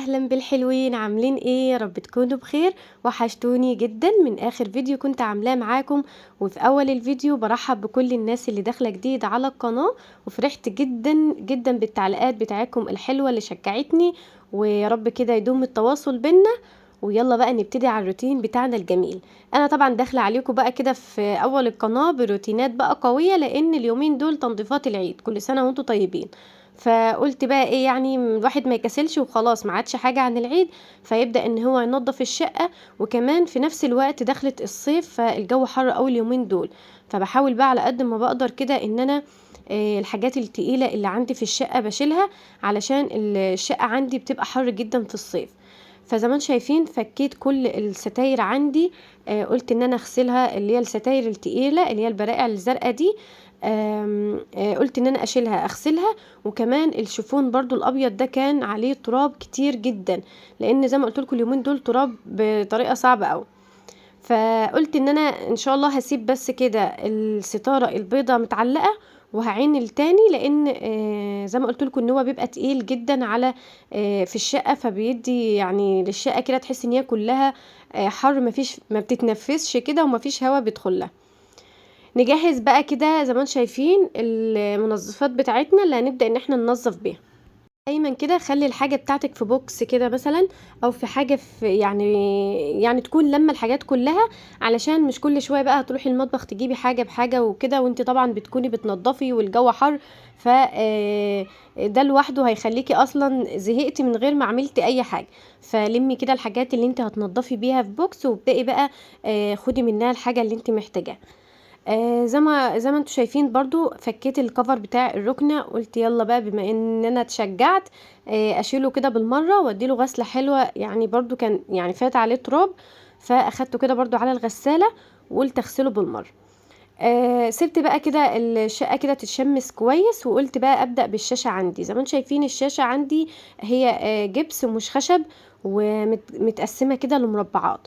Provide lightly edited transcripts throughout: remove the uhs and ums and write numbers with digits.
اهلا بالحلوين، عاملين ايه؟ يا رب تكونوا بخير. وحشتوني جدا من اخر فيديو كنت عاملاه معاكم. وفي اول الفيديو برحب بكل الناس اللي داخله جديد على القناه، وفرحت جدا جدا بالتعليقات بتاعتكم الحلوه اللي شجعتني. ويا رب كده يدوم التواصل بينا. ويلا بقى نبتدي على الروتين بتاعنا الجميل. انا طبعا داخله عليكم بقى كده في اول القناه بروتينات بقى قويه، لان اليومين دول تنظيفات العيد، كل سنه وانتم طيبين. فقلت بقى ايه، يعني الواحد ما يكسلش وخلاص، ما عادش حاجه عن العيد، فيبدا ان هو ينظف الشقه. وكمان في نفس الوقت دخلت الصيف، فالجو حر قوي اليومين دول. فبحاول بقى على قد ما بقدر كده ان انا الحاجات التقيله اللي عندي في الشقه بشيلها، علشان الشقه عندي بتبقى حر جدا في الصيف. فزي ما انتم شايفين فكيت كل الستاير عندي. قلت ان انا اغسلها، اللي هي الستاير التقيله اللي هي البرائع الزرقاء دي. قلت ان انا اشيلها اغسلها. وكمان الشوفون برضو الابيض ده كان عليه تراب كتير جدا، لان زي ما قلت لكم اليومين دول تراب بطريقه صعبه قوي. فقلت ان انا ان شاء الله هسيب بس كده الستاره البيضه متعلقه، وهعين التاني، لان زي ما قلت لكم ان هو بيبقى تقيل جدا على في الشقه، فبيدي يعني للشقه كده تحس ان هي كلها حر، مفيش ما بتتنفسش كده ومفيش هواء بيدخلها. نجهز بقى كده زي ما انتم شايفين المنظفات بتاعتنا اللي هنبدأ ان احنا ننظف بيها. دايما كده خلي الحاجة بتاعتك في بوكس كده مثلا، او في حاجة في يعني تكون لما الحاجات كلها، علشان مش كل شوية بقى هتروحي المطبخ تجيبي حاجة بحاجة وكده، وانت طبعا بتكوني بتنظفي والجو حر. ف ده لوحده هيخليكي اصلا زهقتي من غير ما عملتي اي حاجة. فلمي كده الحاجات اللي انت هتنظفي بيها في بوكس، وابدأي بقى خدي منها الحاجة اللي انت محتاجاها. زي ما انتوا شايفين برضو فكيت الكفر بتاع الركنه. قلت يلا بقى بما ان انا اتشجعت اشيله كده بالمره واديله غسله حلوه، يعني برضو كان يعني فات عليه تراب، فاخدته كده برضو على الغساله وقلت اغسله بالمره. سبت بقى كده الشقه كده تتشمس كويس، وقلت بقى ابدا بالشاشه عندي. زي ما انتم شايفين الشاشه عندي هي جبس مش خشب، ومتقسمه كده لمربعات.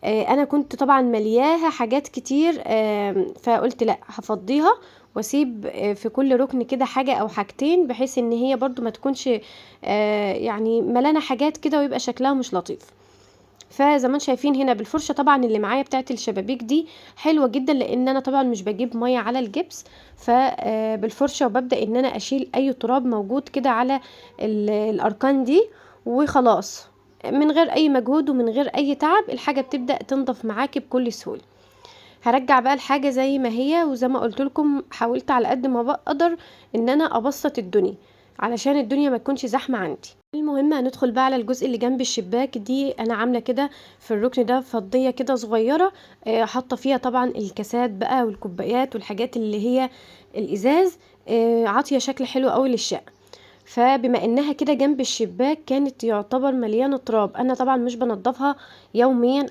انا كنت طبعا ملياها حاجات كتير، فقلت لا هفضيها، واسيب في كل ركن كده حاجه او حاجتين، بحيث ان هي برضو ما تكونش يعني ملانه حاجات كده ويبقى شكلها مش لطيف. فزي ما انتم شايفين هنا بالفرشه طبعا اللي معايا بتاعت الشبابيك دي حلوه جدا، لان انا طبعا مش بجيب ميه على الجبس. فبالفرشه وببدا ان انا اشيل اي تراب موجود كده على الاركان دي، وخلاص من غير اي مجهود ومن غير اي تعب الحاجه بتبدا تنضف معاكي بكل سهوله. هرجع بقى الحاجه زي ما هي، وزي ما قلت لكم حاولت على قد ما بقدر ان انا ابسط الدنيا، علشان الدنيا ما تكونش زحمه عندي. المهم هندخل بقى على الجزء اللي جنب الشباك دي. انا عامله كده في الركن ده فضيه كده صغيره، حاطه فيها طبعا الكاسات بقى والكوبايات والحاجات اللي هي الازاز، عاطيه شكل حلو قوي للشقه. فبما انها كده جنب الشباك كانت يعتبر مليانه تراب، انا طبعا مش بنضفها يوميا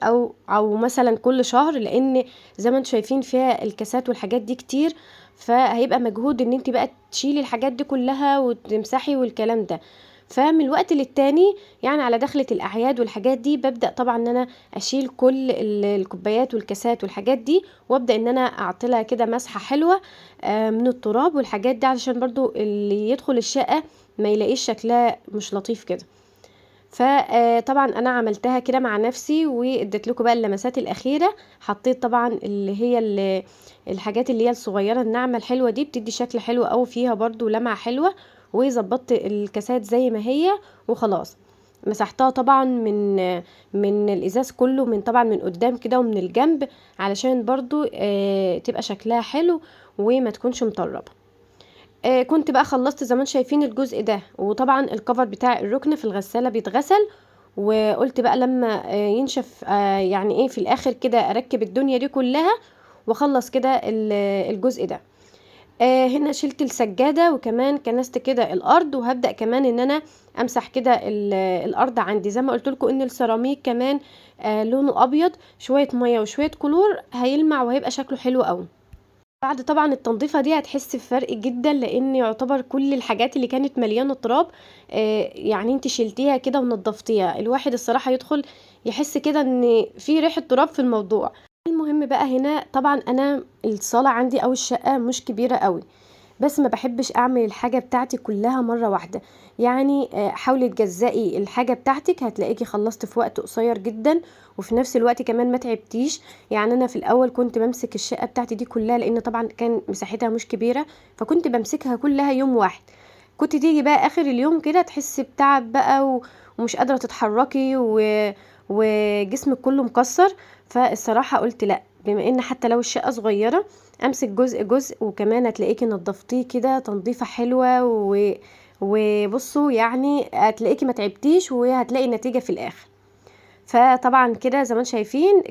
او مثلا كل شهر، لان زي ما انتم شايفين فيها الكاسات والحاجات دي كتير، فهيبقى مجهود ان انت بقى تشيلي الحاجات دي كلها وتمسحي والكلام ده. فمن الوقت للتاني يعني على دخلة الأعياد والحاجات دي ببدأ طبعا ان انا اشيل كل الكوبايات والكاسات والحاجات دي، وابدأ ان انا اعطلها كده مسحة حلوة من التراب والحاجات دي، علشان برضو اللي يدخل الشقة ما يلاقيش شكلها مش لطيف كده. فطبعا انا عملتها كده مع نفسي، واديت لكم بقى اللمسات الاخيره. حطيت طبعا اللي هي الحاجات اللي هي الصغيره الناعمه الحلوه دي، بتدي شكل حلو قوي فيها برضو لمعه حلوه. وظبطت الكاسات زي ما هي وخلاص. مسحتها طبعا من الازاز كله، من طبعا من قدام كده ومن الجنب، علشان برضو تبقى شكلها حلو وما تكونش مطربه. كنت بقى خلصت زي ما انتم شايفين الجزء ده، وطبعا الكفر بتاع الركن في الغسالة بيتغسل. وقلت بقى لما ينشف يعني ايه في الاخر كده اركب الدنيا دي كلها واخلص كده الجزء ده. هنا شلت السجادة، وكمان كنست كده الارض، وهبدأ كمان ان انا امسح كده الارض عندي. زي ما قلت لكم ان السيراميك كمان لونه ابيض، شوية مية وشوية كلور هيلمع وهيبقى شكله حلو قوي. بعد طبعا التنظيفة دي هتحس بفرق جدا، لان يعتبر كل الحاجات اللي كانت مليانة تراب يعني انت شلتيها كده ونضفتيها، الواحد الصراحة يدخل يحس كده ان في ريحة تراب في الموضوع. المهم بقى هنا طبعا انا الصالة عندي او الشقة مش كبيرة قوي، بس ما بحبش اعمل الحاجة بتاعتي كلها مرة واحدة. يعني حاولي تجزئي الحاجة بتاعتك، هتلاقيكي خلصت في وقت قصير جدا، وفي نفس الوقت كمان ما تعبتيش. يعني انا في الاول كنت بمسك الشقة بتاعتي دي كلها، لان طبعا كان مساحتها مش كبيرة، فكنت بمسكها كلها يوم واحد. كنت تيجي بقى اخر اليوم كده تحسي بتعب بقى ومش قادرة تتحركي وجسمك كله مكسر. فالصراحة قلت لا، بما ان حتى لو الشقة صغيرة امسك جزء جزء، وكمان هتلاقيكي نضفتيه كده تنظيفة حلوة وبصوا يعني هتلاقيكي ما تعبتيش، وهتلاقي النتيجة في الاخر. فطبعا كده زي ما انتم شايفين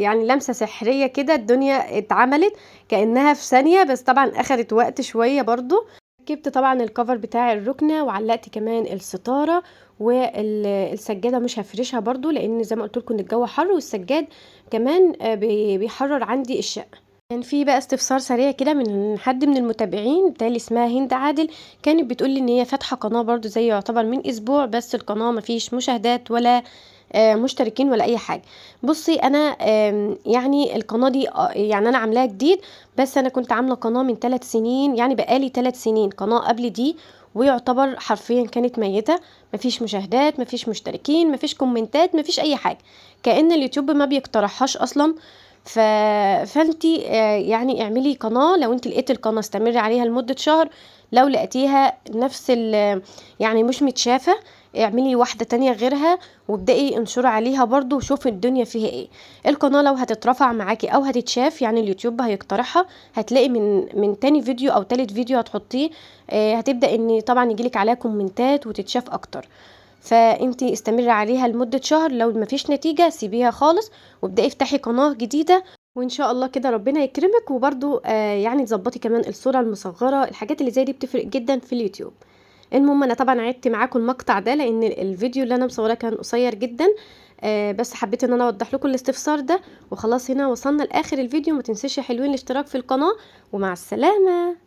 يعني لمسة سحرية كده، الدنيا اتعملت كأنها في ثانية، بس طبعا اخدت وقت شوية برضو. ركبت طبعا الكفر بتاع الركنة، وعلقت كمان الستارة، والسجادة مش هفرشها برضو، لان زي ما قلت لكم ان الجو حر، والسجاد كمان بيحرر عندي الشقة. كان في بقى استفسار سريع كده من حد من المتابعين بتاعي اسمها هند عادل، كانت بتقول لي ان هي فاتحه قناه برضو زي يعتبر من اسبوع، بس القناه مفيش مشاهدات ولا مشتركين ولا اي حاجه. بصي انا يعني القناه دي يعني انا عاملاها جديد، بس انا كنت عامله قناه من 3 سنين، يعني بقالي 3 سنين قناه قبل دي، ويعتبر حرفيا كانت ميته، مفيش مشاهدات، مفيش مشتركين، مفيش كومنتات، مفيش اي حاجه، كأن اليوتيوب ما بيقترحهاش اصلا. ف... فانتي يعني اعملي قناه، لو انت لقيتي القناه استمري عليها لمده شهر. لو لقيتيها نفس يعني مش متشافه، اعملي واحده تانية غيرها، وابدأي انشري عليها برضو، وشوفي الدنيا فيها ايه. القناة لو هتترفع معاكي او هتتشاف، يعني اليوتيوب هيقترحها، هتلاقي من تاني فيديو او تالت فيديو هتحطيه هتبدأ ان طبعا يجيلك عليها كومنتات وتتشاف اكتر. فانتي استمري عليها لمدة شهر، لو مفيش نتيجة سيبيها خالص، وابدأي افتحي قناة جديدة، وان شاء الله كده ربنا يكرمك. وبرضو يعني تظبطي كمان الصورة المصغرة، الحاجات اللي زي دي بتفرق جدا في اليوتيوب. المهم انا طبعا عدت معاكم المقطع ده، لان الفيديو اللي انا مصوراه كان قصير جدا، بس حبيت ان انا اوضح لكم الاستفسار ده. وخلاص هنا وصلنا لاخر الفيديو، ما تنسوش يا حلوين الاشتراك في القناة، ومع السلامة.